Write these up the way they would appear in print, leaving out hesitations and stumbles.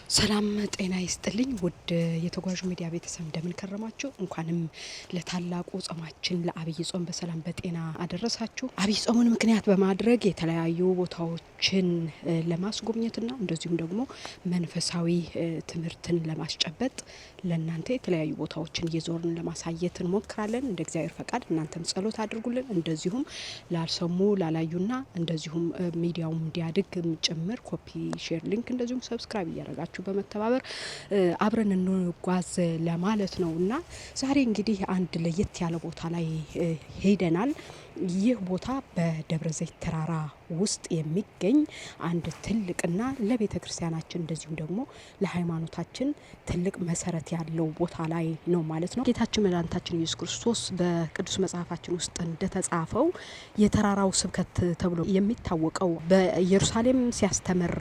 ሰላም ጤና ይስጥልኝ ውድ የተጓዥ ሚዲያ ቤተሰብ እንደምን ከረማችሁ። እንኳንም ለታላቁ ጾማችን ለአብይ ጾም በሰላም በጤና አደረሳችሁ። አብይ ጾምን ምክንያት በማድረግ የተለያዩ ቦታዎችን ለማስጎብኘትና እንደዚሁም ደግሞ መንፈሳዊ ትምህርትን ለማስጨበጥ ለእናንተ የተለያዩ ቦታዎችን እየዞርን ለማሳየት እንሞክራለን። እንደ እግዚአብሔር ፈቃድ እናንተም ጸሎት አድርጉልን። እንደዚሁም ላልሰሙ ላላዩና እንደዚሁም ሚዲያውም እንዲያድግ ጭምር ኮፒ ሼር ሊንክ እንደዚሁም ሰብስክራይብ እያደረጋችሁ በመተባበር አብረን እንጓዝ ለማለት ነው። እና ዛሬ እንግዲህ አንድ ለየት ያለ ቦታ ላይ ሄደናል። ይህ ቦታ በደብረ ዘይት ተራራ ውስጥ የሚገኝ አንድ ትልቅና ለቤተ ክርስቲያናችን እንደዚሁም ደግሞ ለሃይማኖታችን ትልቅ መሰረት ያለው ቦታ ላይ ነው ማለት ነው። ጌታችን መድኃኒታችን ኢየሱስ ክርስቶስ በቅዱስ መጽሐፋችን ውስጥ እንደተጻፈው የተራራው ስብከት ተብሎ የሚታወቀው በኢየሩሳሌም ሲያስተምር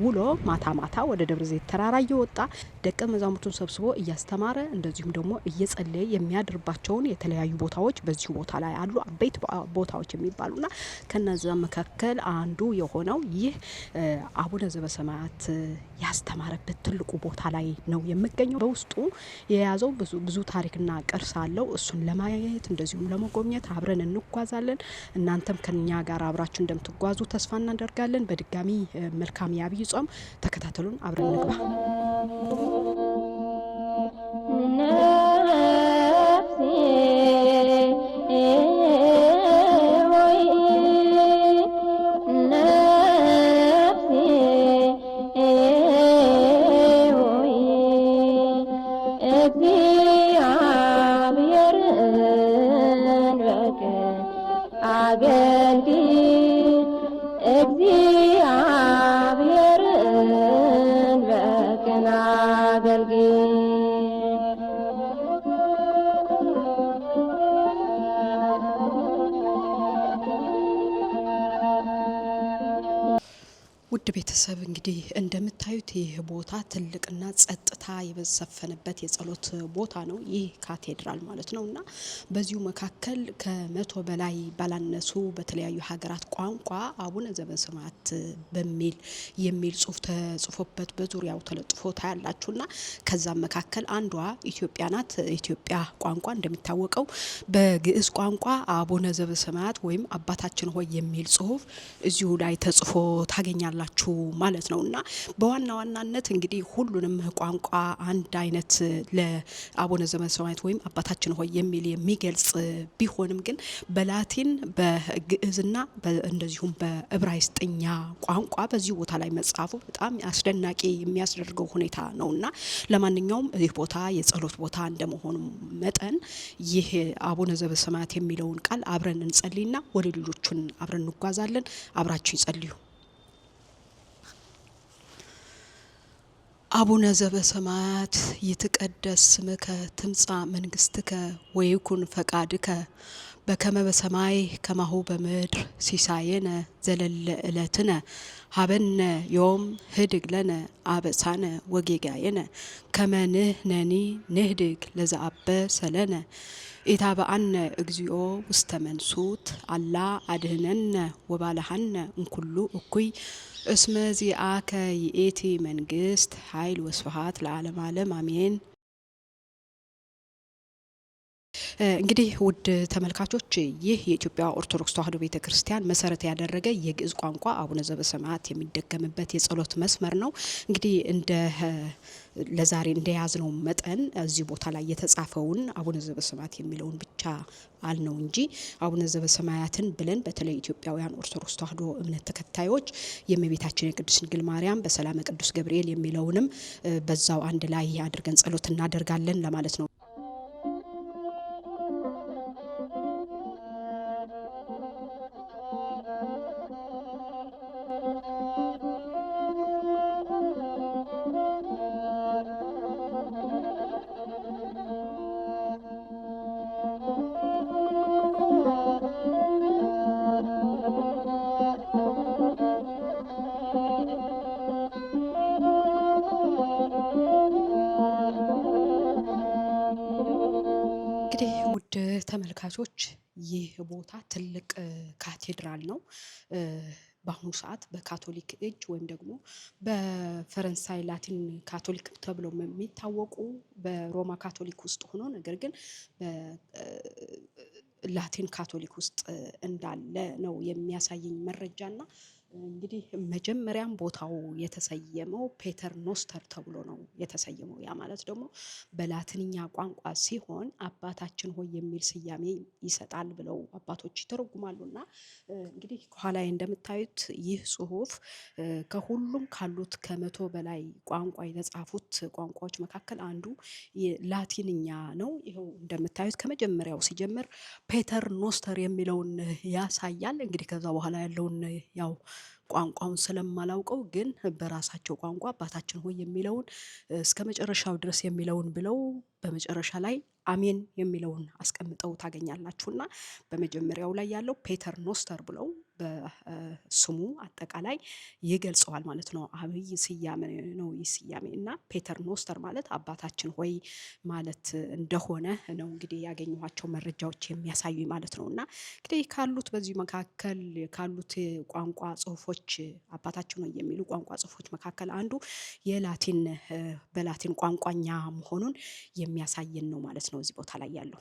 ውሎ ማታ ማታ ወደ ደብረ ዘይት ተራራ እየወጣ ደቀ መዛሙርቱን ሰብስቦ እያስተማረ እንደዚሁም ደግሞ እየጸለየ የሚያድርባቸውን የተለያዩ ቦታዎች በዚሁ ቦታ ላይ አሉ። አበይት ቦታዎች የሚባሉና ከነዛ መካከል አንዱ የሆነው ይህ አቡነ ዘበሰማያት ያስተማረበት ትልቁ ቦታ ላይ ነው የሚገኘው። በውስጡ የያዘው ብዙ ታሪክና ቅርስ አለው። እሱን ለማየት እንደዚሁም ለመጎብኘት አብረን እንጓዛለን። እናንተም ከኛ ጋር አብራችሁ እንደምትጓዙ ተስፋ እናደርጋለን። በድጋሚ መልካም የአብይ ጾም ተከታተሉን። አብረን እንግባ። ውድ ቤተሰብ እንግዲህ እንደምታዩት ይህ ቦታ ትልቅና ጸጥታ የበሰፈነበት የጸሎት ቦታ ነው። ይህ ካቴድራል ማለት ነው እና በዚሁ መካከል ከ100 በላይ ባላነሱ በተለያዩ ሀገራት ቋንቋ አቡነ ዘበሰማያት የሚል ጽሁፍ ተጽፎበት በዙሪያው ተለጥፎ ታያላችሁና ከዛም መካከል አንዷ ኢትዮጵያ ናት። ኢትዮጵያ ቋንቋ እንደሚታወቀው በግዕዝ ቋንቋ አቡነ ዘበሰማያት ወይም አባታችን ሆይ የሚል ጽሁፍ እዚሁ ላይ ተጽፎ ታገኛላችሁ ማለት ነው። እና በዋና ዋናነት እንግዲህ ሁሉንም ቋንቋ አንድ አይነት ለአቡነ ዘበሰማያት ወይም አባታችን ሆይ የሚል የሚገልጽ ቢሆንም ግን በላቲን በግዕዝና እንደዚሁም በዕብራይስጥኛ ቋንቋ በዚህ ቦታ ላይ መጻፉ በጣም አስደናቂ የሚያስደርገው ሁኔታ ነውና ለማንኛውም ይህ ቦታ የጸሎት ቦታ እንደመሆኑ መጠን ይህ አቡነ ዘበሰማያት የሚለውን ቃል አብረን እንጸልይና ወደ ሌሎቹን አብረን እንጓዛለን። አብራችሁ ይጸልዩ። አቡነ ዘበሰማያት ይትቀደስ ስምከ ትምጻእ መንግስትከ ወይኩን ፈቃድከ በከመ በሰማይ ከማሁ በምድር ሲሳየነ ዘለለ ዕለትነ ሀበነ ዮም ህድግ ለነ አበሳነ ወጌጋየነ ከመ ንሕነኒ ንህድግ ለዘአበሰ ለነ ኢታብአነ እግዚኦ ውስተ መንሱት አላ አድህነነ ወባልሐነ እንኩሉ እኩይ እስመ ዚአከ ይእቲ መንግስት ኃይል ወስብሐት ለዓለመ ዓለም አሜን። እንግዲህ ውድ ተመልካቾች ይህ የኢትዮጵያ ኦርቶዶክስ ተዋሕዶ ቤተክርስቲያን መሰረት ያደረገ የግዕዝ ቋንቋ አቡነ ዘበሰማያት የሚደገምበት የጸሎት መስመር ነው። እንግዲህ እንደ ለዛሬ እንደያዝነው መጠን እዚህ ቦታ ላይ የተጻፈውን አቡነ ዘበሰማያት የሚለውን ብቻ አልነው እንጂ አቡነ ዘበሰማያትን ብለን በተለይ ኢትዮጵያውያን ኦርቶዶክስ ተዋሕዶ እምነት ተከታዮች የእመቤታችን የቅድስት ድንግል ማርያም በሰላመ ቅዱስ ገብርኤል የሚለውንም በዛው አንድ ላይ አድርገን ጸሎት እናደርጋለን ለማለት ነው። እንግዲህ ውድ ተመልካቾች ይህ ቦታ ትልቅ ካቴድራል ነው። በአሁኑ ሰዓት በካቶሊክ እጅ ወይም ደግሞ በፈረንሳይ ላቲን ካቶሊክ ተብለው የሚታወቁ በሮማ ካቶሊክ ውስጥ ሆኖ ነገር ግን ላቲን ካቶሊክ ውስጥ እንዳለ ነው የሚያሳየኝ መረጃና እንግዲህ መጀመሪያም ቦታው የተሰየመው ፔተር ኖስተር ተብሎ ነው የተሰየመው። ያ ማለት ደግሞ በላቲንኛ ቋንቋ ሲሆን አባታችን ሆይ የሚል ስያሜ ይሰጣል ብለው አባቶች ይተረጉማሉና እንግዲህ ከኋላ እንደምታዩት ይህ ጽሁፍ ከሁሉም ካሉት ከመቶ በላይ ቋንቋ የተጻፉት ቋንቋዎች መካከል አንዱ ላቲንኛ ነው። ይሄው እንደምታዩት ከመጀመሪያው ሲጀምር ፔተር ኖስተር የሚለውን ያሳያል። እንግዲህ ከዛ በኋላ ያለውን ያው ቋንቋውን ስለማላውቀው ግን በራሳቸው ቋንቋ አባታችን ሆይ የሚለውን እስከመጨረሻው ድረስ የሚለውን ብለው በመጨረሻ ላይ አሜን የሚለውን አስቀምጠው ታገኛላችሁና በመጀመሪያው ላይ ያለው ፔተር ኖስተር ብለው በስሙ አጠቃላይ ይገልጸዋል ማለት ነው። አብይ ስያሜ ነው ይስያሜ እና ፔተር ኖስተር ማለት አባታችን ሆይ ማለት እንደሆነ ነው እንግዲህ ያገኘኋቸው መረጃዎች የሚያሳዩ ማለት ነውና እንግዲህ ካሉት በዚህ መካከል ካሉት ቋንቋ ጽሁፎች አባታችን ሆይ የሚሉ ቋንቋ ጽሁፎች መካከል አንዱ የላቲን በላቲን ቋንቋኛ መሆኑን የሚያሳየን ነው ማለት ነው እዚህ ቦታ ላይ ያለው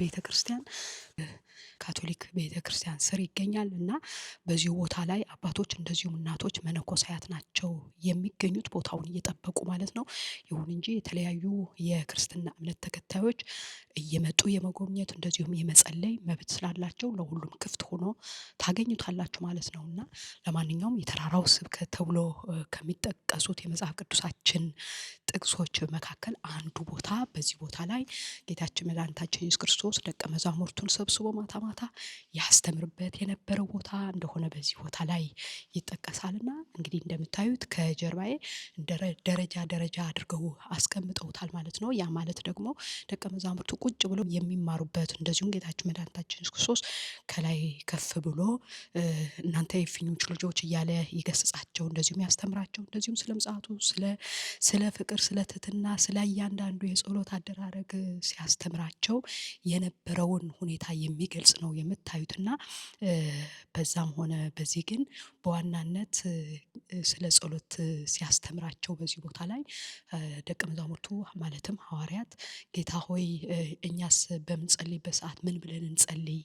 ቤተክርስቲያን ካቶሊክ ቤተክርስቲያን ስር ይገኛል እና በዚህ ቦታ ላይ አባቶች እንደዚሁም እናቶች መነኮሳያት ናቸው የሚገኙት ቦታውን እየጠበቁ ማለት ነው። ይሁን እንጂ የተለያዩ የክርስትና እምነት ተከታዮች እየመጡ የመጎብኘት እንደዚሁም የመጸለይ መብት ስላላቸው ለሁሉም ክፍት ሆኖ ታገኙታላችሁ ማለት ነውና ለማንኛውም የተራራው ስብከት ተብሎ ከሚጠቀሱት የመጽሐፍ ቅዱሳችን ጥቅሶች መካከል አንዱ ቦታ በዚህ ቦታ ላይ ጌታችን መድኃኒታችን ኢየሱስ ክርስቶስ ደቀ መዛሙርቱን ሰብስቦ ማታ ማታ ያስተምርበት የነበረው ቦታ እንደሆነ በዚህ ቦታ ላይ ይጠቀሳልና እንግዲህ እንደምታዩት ከጀርባዬ ደረጃ ደረጃ አድርገው አስቀምጠውታል ማለት ነው። ያ ማለት ደግሞ ደቀ መዛሙርቱ ቁጭ ብለው የሚማሩበት እንደዚሁም ጌታችን መድኃኒታችን ኢየሱስ ክርስቶስ ከላይ ከፍ ብሎ እናንተ የእፉኝት ልጆች እያለ ይገስጻቸው እንደዚሁም ያስተምራቸው እንደዚሁም ስለ ምጽአቱ ስለ ፍቅር ስለ ትሕትና ስለ እያንዳንዱ የጸሎት አደራረግ ሲያስተምራቸው የነበረውን ሁኔታ የሚገልጽ ነው የምታዩትና በዛም ሆነ በዚህ ግን በዋናነት ስለ ጸሎት ሲያስተምራቸው በዚህ ቦታ ላይ ደቀ መዛሙርቱ ማለትም ሐዋርያት ጌታ ሆይ እኛስ በምንጸልይበት ሰዓት ምን ብለን እንጸልይ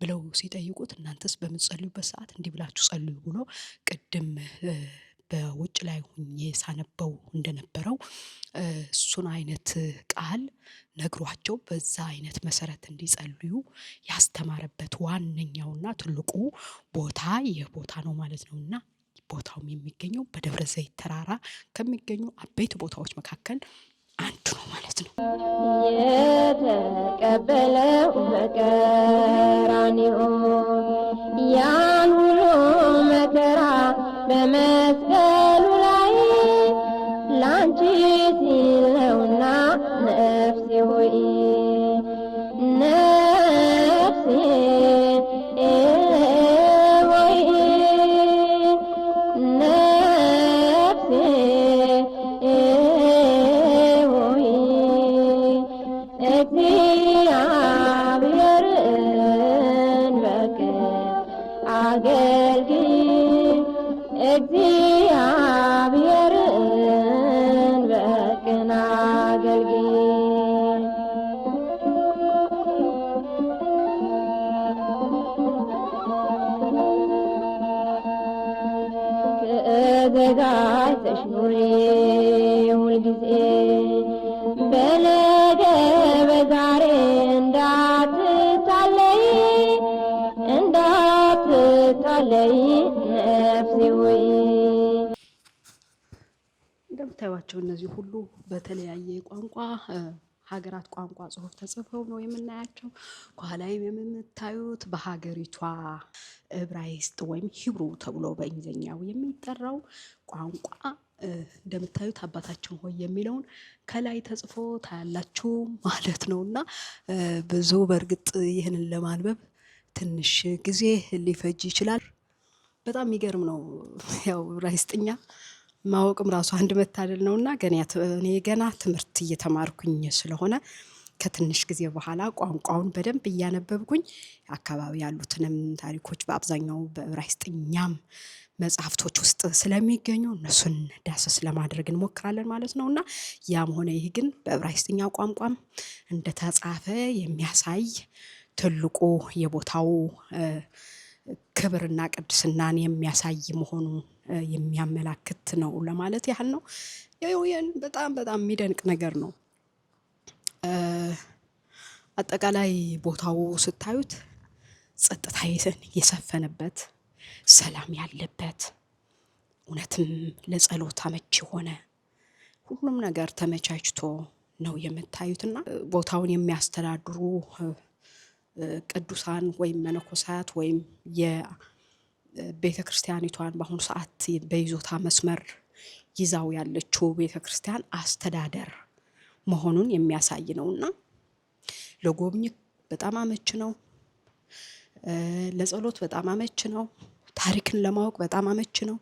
ብለው ሲጠይቁት እናንተስ በምትጸልዩበት ሰዓት እንዲህ ብላችሁ ጸልዩ ብሎ ቅድም በውጭ ላይ ሆኜ ሳነበው እንደነበረው እሱን አይነት ቃል ነግሯቸው በዛ አይነት መሰረት እንዲጸልዩ ያስተማረበት ዋነኛውና ትልቁ ቦታ ይህ ቦታ ነው ማለት ነውና ቦታውም የሚገኘው በደብረ ዘይት ተራራ ከሚገኙ አበይት ቦታዎች መካከል አንዱ ነው ማለት ነው። የተቀበለው በቀራንዮ ያን ሁሉ መከራ በመስቀሉ ላይ ላንቺ ሲል ነውና ነፍሴ ሆይ ነፍሴ ሆይ ነፍሴ ሆይ እግዚአብሔርን በቅን አገልግል እግዚአብሔርን በቅን አገልግል ተዘጋጅተሽ ኑሪ ሁልጊዜ በነገ በዛሬ እንዳትታለይ ነፍሴ ሆይ የምታዩቸው እነዚህ ሁሉ በተለያየ ቋንቋ ሀገራት ቋንቋ ጽሁፍ ተጽፈው ነው የምናያቸው። ከኋላይም የምታዩት በሀገሪቷ ዕብራይስጥ ወይም ሂብሩ ተብሎ በእንግሊዝኛው የሚጠራው ቋንቋ እንደምታዩት አባታችን ሆይ የሚለውን ከላይ ተጽፎ ታያላችሁ ማለት ነውና ብዙ በእርግጥ ይህንን ለማንበብ ትንሽ ጊዜ ሊፈጅ ይችላል። በጣም የሚገርም ነው። ያው ዕብራይስጥኛ ማወቅም ራሱ አንድ መታደል ነውና እኔ ገና ትምህርት እየተማርኩኝ ስለሆነ ከትንሽ ጊዜ በኋላ ቋንቋውን በደንብ እያነበብኩኝ አካባቢ ያሉትንም ታሪኮች በአብዛኛው በዕብራይስጥኛም መጽሐፍቶች ውስጥ ስለሚገኙ እነሱን ዳሰስ ለማድረግ እንሞክራለን ማለት ነውና ያም ሆነ ይህ ግን በዕብራይስጥኛ ቋንቋም እንደተጻፈ የሚያሳይ ትልቁ የቦታው ክብርና ቅድስናን የሚያሳይ መሆኑን የሚያመላክት ነው ለማለት ያህል ነው። በጣም የሚደንቅ ነገር ነው። አጠቃላይ ቦታው ስታዩት ጸጥታ የሰፈነበት፣ ሰላም ያለበት፣ እውነትም ለጸሎት አመቺ ሆነ ሁሉም ነገር ተመቻችቶ ነው የምታዩትና ቦታውን የሚያስተዳድሩ ቅዱሳን ወይም መነኮሳት ወይም የቤተ ክርስቲያኒቷን በአሁኑ ሰዓት በይዞታ መስመር ይዛው ያለችው ቤተ ክርስቲያን አስተዳደር መሆኑን የሚያሳይ ነውና ለጎብኝ በጣም አመች ነው። ለጸሎት በጣም አመች ነው። ታሪክን ለማወቅ በጣም አመች ነው።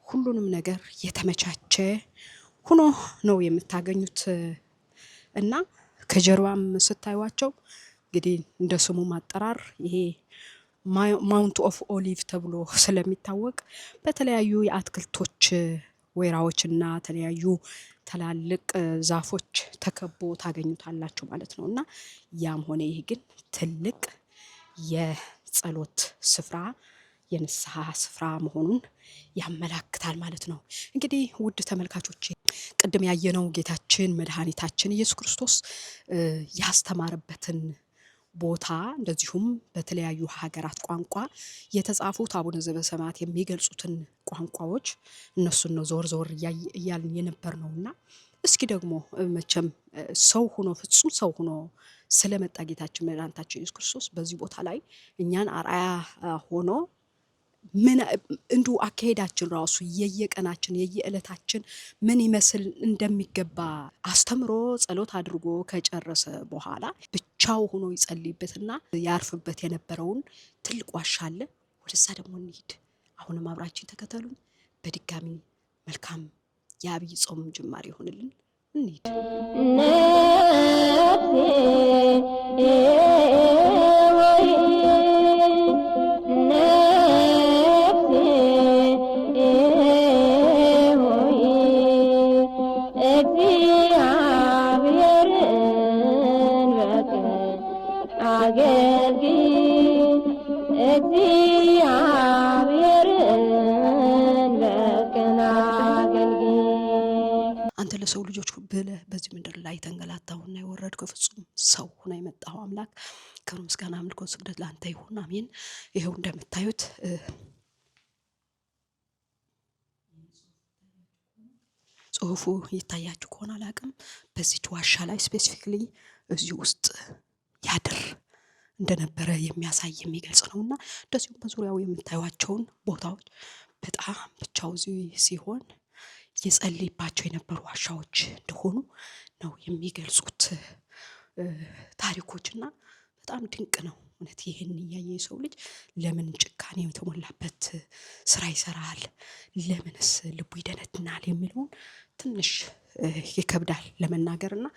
ሁሉንም ነገር የተመቻቸ ሆኖ ነው የምታገኙት እና ከጀርባም ስታዩዋቸው እንግዲህ እንደ ስሙ ማጠራር ይሄ ማውንት ኦፍ ኦሊቭ ተብሎ ስለሚታወቅ በተለያዩ የአትክልቶች ወይራዎችና ተለያዩ ትላልቅ ዛፎች ተከቦ ታገኙታላችሁ ማለት ነው እና ያም ሆነ ይህ ግን ትልቅ የጸሎት ስፍራ የንስሐ ስፍራ መሆኑን ያመላክታል ማለት ነው። እንግዲህ ውድ ተመልካቾች ቅድም ያየነው ጌታችን መድኃኒታችን ኢየሱስ ክርስቶስ ያስተማረበትን ቦታ እንደዚሁም በተለያዩ ሀገራት ቋንቋ የተጻፉት አቡነ ዘበሰማያት የሚገልጹትን ቋንቋዎች እነሱን ነው ዞር እያልን የነበር ነውና እስኪ ደግሞ መቼም ሰው ሆኖ ፍጹም ሰው ሆኖ ስለመጣ ጌታችን መድኃኒታችን ኢየሱስ ክርስቶስ በዚህ ቦታ ላይ እኛን አርአያ ሆኖ ምን እንዱ አካሄዳችን ራሱ የየቀናችን የየዕለታችን ምን ይመስል እንደሚገባ አስተምሮ ጸሎት አድርጎ ከጨረሰ በኋላ ብቻው ሆኖ ይጸልይበትና ያርፍበት የነበረውን ትልቅ ዋሻ አለ። ወደዛ ደግሞ እንሂድ። አሁንም አብራችን ተከተሉን። በድጋሚ መልካም የአብይ ጾም ጅማሬ ይሆንልን። እንሂድ። አንተ ለሰው ልጆች ብለህ በዚህ ምድር ላይ ተንገላታውና የወረድከው ፍጹም ሰው ሆነ የመጣው አምላክ ክብር፣ ምስጋና፣ አምልኮ፣ ስግደት ለአንተ ይሁን፣ አሜን። ይሄው እንደምታዩት ጽሁፉ ይታያችሁ ከሆነ አላቅም። በዚች ዋሻ ላይ ስፔሲፊክሊ እዚህ ውስጥ ያድር እንደነበረ የሚያሳይ የሚገልጽ ነውና እንደዚሁም በዙሪያው የምታዩዋቸውን ቦታዎች በጣም ብቻው እዚህ ሲሆን የጸልይባቸው የነበሩ ዋሻዎች እንደሆኑ ነው የሚገልጹት ታሪኮችና በጣም ድንቅ ነው። እውነት ይህን እያየ የሰው ልጅ ለምን ጭካኔ የተሞላበት ስራ ይሰራል? ለምንስ ልቡ ይደነድናል? የሚለውን ትንሽ ይከብዳል ለመናገርና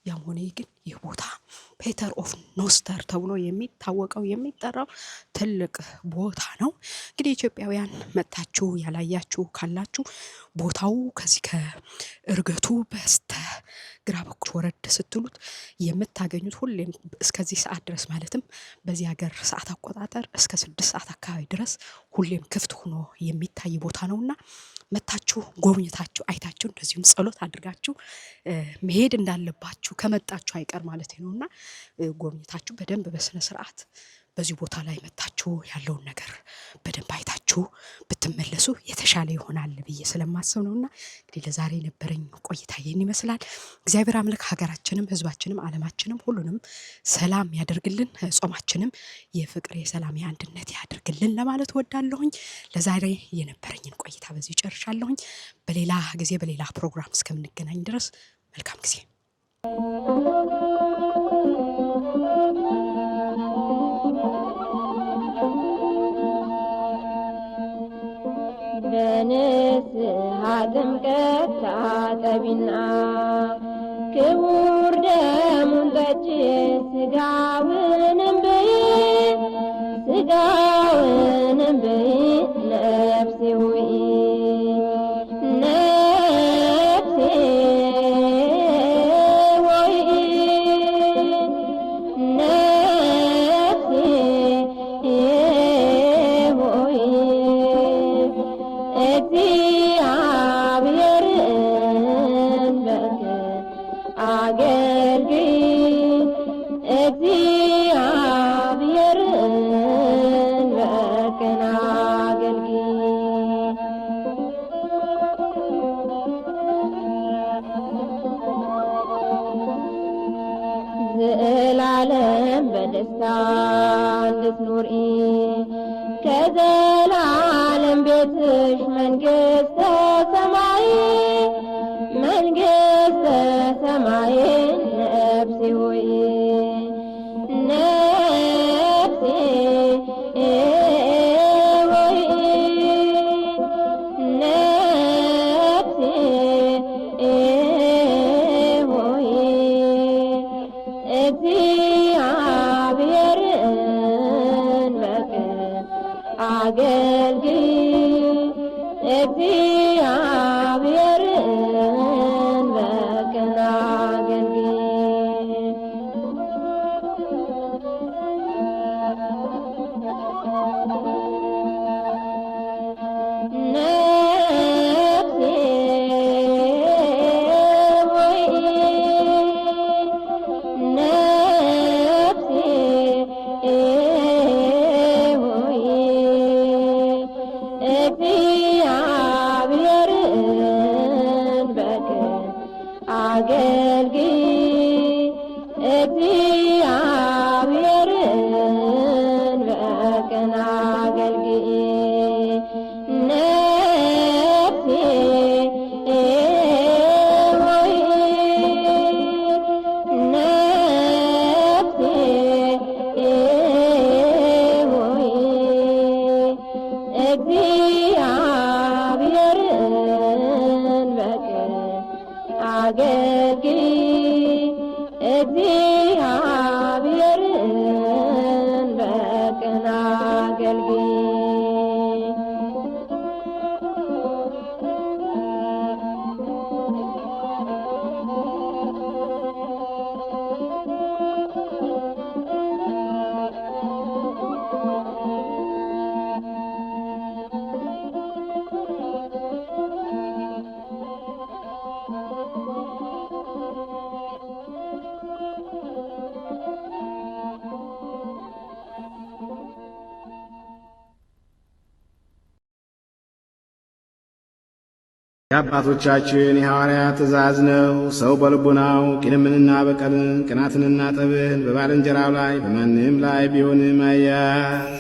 ያም ሆነ ግን ይህ ቦታ ፔተር ኦፍ ኖስተር ተብሎ የሚታወቀው የሚጠራው ትልቅ ቦታ ነው። እንግዲህ ኢትዮጵያውያን መጥታችሁ ያላያችሁ ካላችሁ ቦታው ከዚህ ከእርገቱ በስተ ግራ በኩል ወረድ ስትሉት የምታገኙት ሁሌም እስከዚህ ሰዓት ድረስ ማለትም በዚህ ሀገር ሰዓት አቆጣጠር እስከ 6 ሰዓት አካባቢ ድረስ ሁሌም ክፍት ሆኖ የሚታይ ቦታ ነውና መጥታችሁ ጎብኝታችሁ አይታችሁ እንደዚሁም ጸሎት አድርጋችሁ መሄድ እንዳለባችሁ ከመጣችሁ አይቀር ማለት ነውና ጎብኝታችሁ በደንብ በስነ ስርዓት በዚህ ቦታ ላይ መጣችሁ ያለውን ነገር በደንብ አይታችሁ ብትመለሱ የተሻለ ይሆናል ብዬ ስለማስብ ነውና እንግዲህ ለዛሬ ነበረኝ ቆይታ ይሄን ይመስላል። እግዚአብሔር አምላክ ሀገራችንም ህዝባችንም ዓለማችንም ሁሉንም ሰላም ያደርግልን። ጾማችንም የፍቅር የሰላም የአንድነት ያደርግልን ለማለት ወዳለሁኝ። ለዛሬ የነበረኝን ቆይታ በዚህ ጨርሻለሁኝ። በሌላ ጊዜ በሌላ ፕሮግራም እስከምንገናኝ ድረስ መልካም ጊዜ። በንስሐ ጥምቀት ታጠቢና ክቡር ደሙን ጠጪ ስጋውንም ብይ ነፍሴ ሆይ ዘላለም በደስታ እንድትኖሪ ከዘላለም ቤትሽ መንግሥተ ሰማይ ነፍሴ ሆይ የአባቶቻችን የሐዋርያት ትእዛዝ ነው። ሰው በልቡናው ቂምንና በቀልን ቅናትንና ጠብን በባልንጀራው ላይ በማንም ላይ ቢሆንም አያዝ።